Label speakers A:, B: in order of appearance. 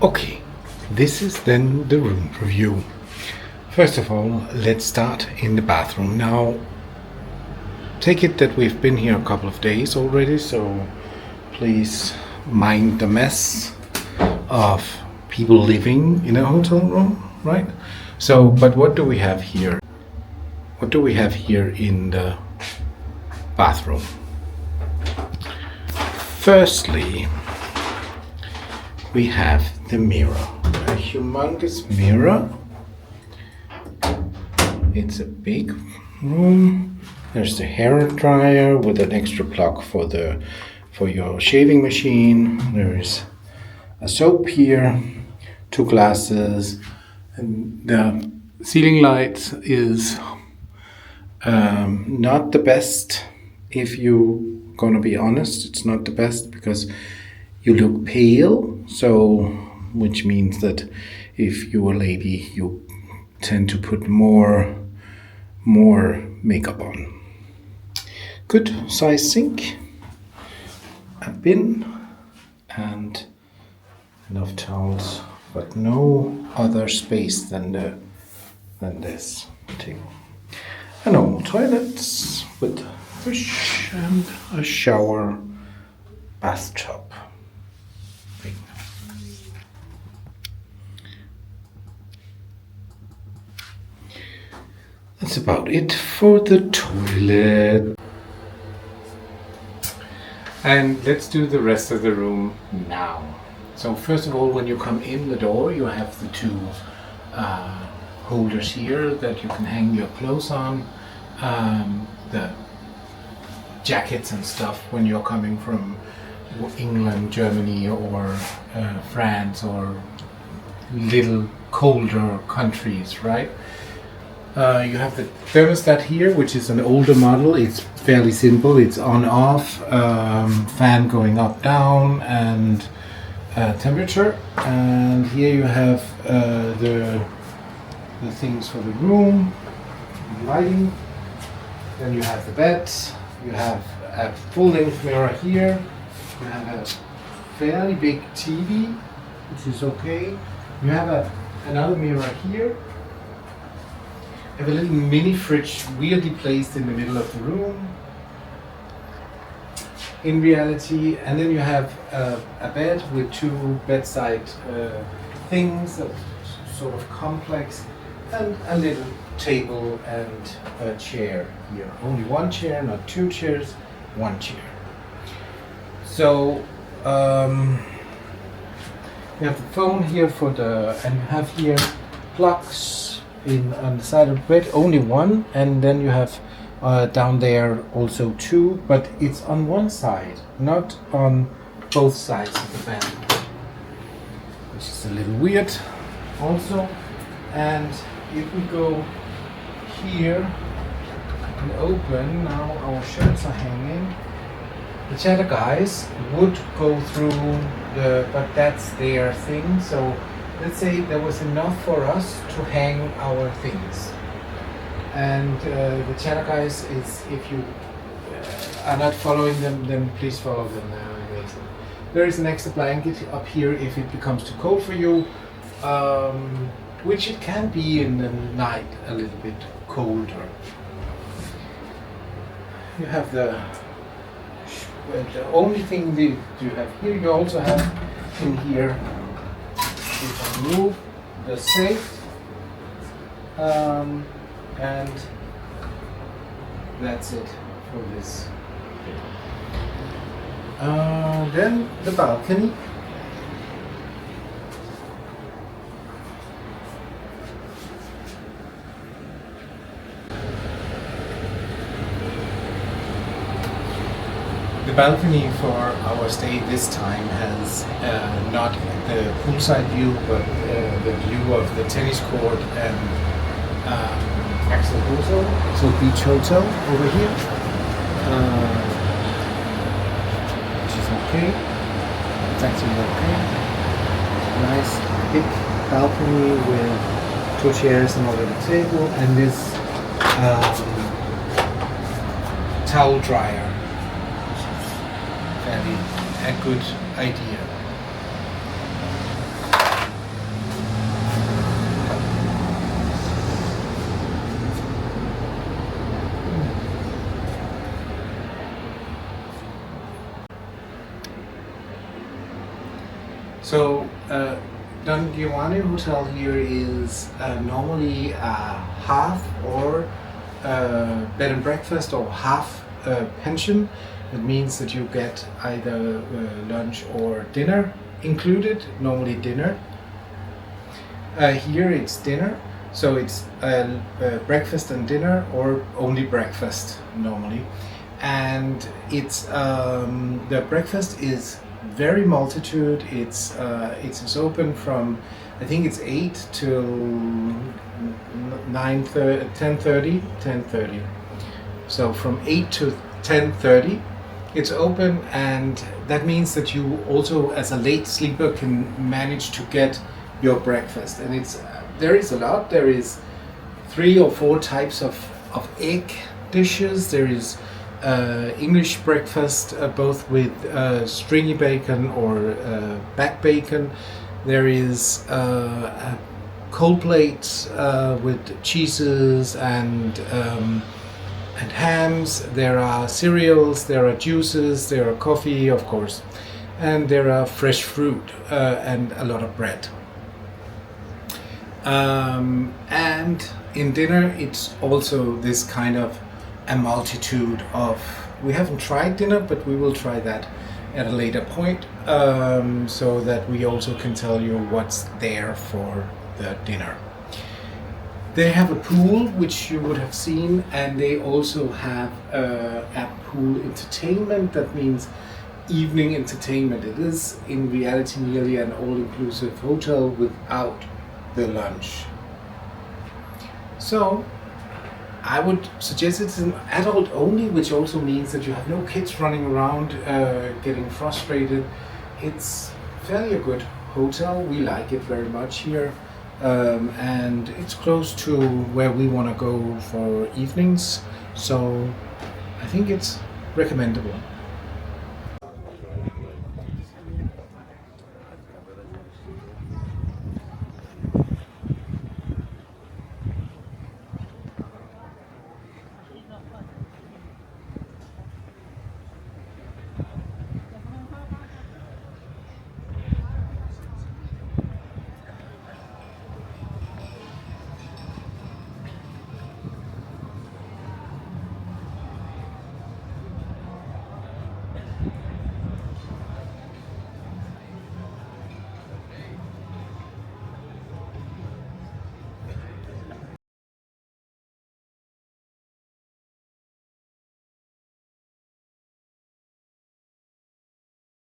A: Okay, this is then the room review. First of all, let's start in the bathroom. Now, take it that we've been here a couple of days already, so please mind the mess of people living in a hotel room, right? So, but what do we have here? What do we have here in the bathroom? Firstly, we have the mirror, a humongous mirror. It's a big room. There's the hair dryer with an extra plug for your shaving machine. There is a soap here, 2 glasses, and the ceiling light is not the best. If you gonna be honest, it's not the best because you look pale, so which means that if you're a lady, you tend to put more makeup on. Good size sink, a bin, and enough towels, but no other space than this table. A normal toilets with fish and a shower bathtub. That's about it for the toilet. And let's do the rest of the room now. So first of all, when you come in the door, you have the 2 holders here that you can hang your clothes on. The jackets and stuff when you're coming from England, Germany, or France, or little colder countries, right? You have the thermostat here, which is an older model. It's fairly simple. It's on-off, fan going up, down, and temperature. And here you have the things for the room, lighting. Then you have the bed. You have a full-length mirror here. You have a fairly big TV, which is okay. You have another mirror here. You have a little mini fridge weirdly placed in the middle of the room. In reality, and then you have a bed with 2 bedside things, sort of complex, and a little table and a chair here. Only 1 chair, not 2 chairs, 1 chair. So you have the phone here and you have here plugs on the side of the bed, only 1, and then you have down there also 2, but it's on 1 side, not on both sides of the bed, which is a little weird also. And if we go here and open, now our shirts are hanging. The chatter guys would go through but that's their thing. So let's say there was enough for us to hang our things. And the chatter guys is, if you are not following them, then please follow them. Amazing. There is an extra blanket up here if it becomes too cold for you, which it can be in the night a little bit colder. You have the only thing that you have here, you also have in here, you can move the safe, and that's it for this. Then the balcony. The balcony for our stay this time has not the poolside view, but the view of the tennis court and Axel Hotel, so Beach Hotel over here, which is okay. It's actually okay. Nice big balcony with 2 chairs and a little table, and this towel dryer. A good idea. So, Don Giovanni Hotel here is normally half or bed and breakfast or half pension. It means that you get either lunch or dinner included, normally dinner. Here it's dinner, so it's breakfast and dinner or only breakfast normally. And it's the breakfast is very multitude. It's open from, I think it's 8 till 10:30. So from 8 to 10:30 it's open, and that means that you also as a late sleeper can manage to get your breakfast. And there is a lot. There is 3 or 4 types of egg dishes. There is English breakfast, both with stringy bacon or back bacon. There is cold plates with cheeses and hams. There are cereals, there are juices, there are coffee, of course, and there are fresh fruit and a lot of bread. And in dinner, it's also this kind of a multitude of. We haven't tried dinner, but we will try that at a later point, so that we also can tell you what's there for the dinner. They have a pool, which you would have seen, and they also have a pool entertainment. That means evening entertainment. It is in reality nearly an all-inclusive hotel without the lunch. So I would suggest it's an adult only, which also means that you have no kids running around getting frustrated. It's fairly a good hotel. We like it very much here, and it's close to where we want to go for evenings, so I think it's recommendable.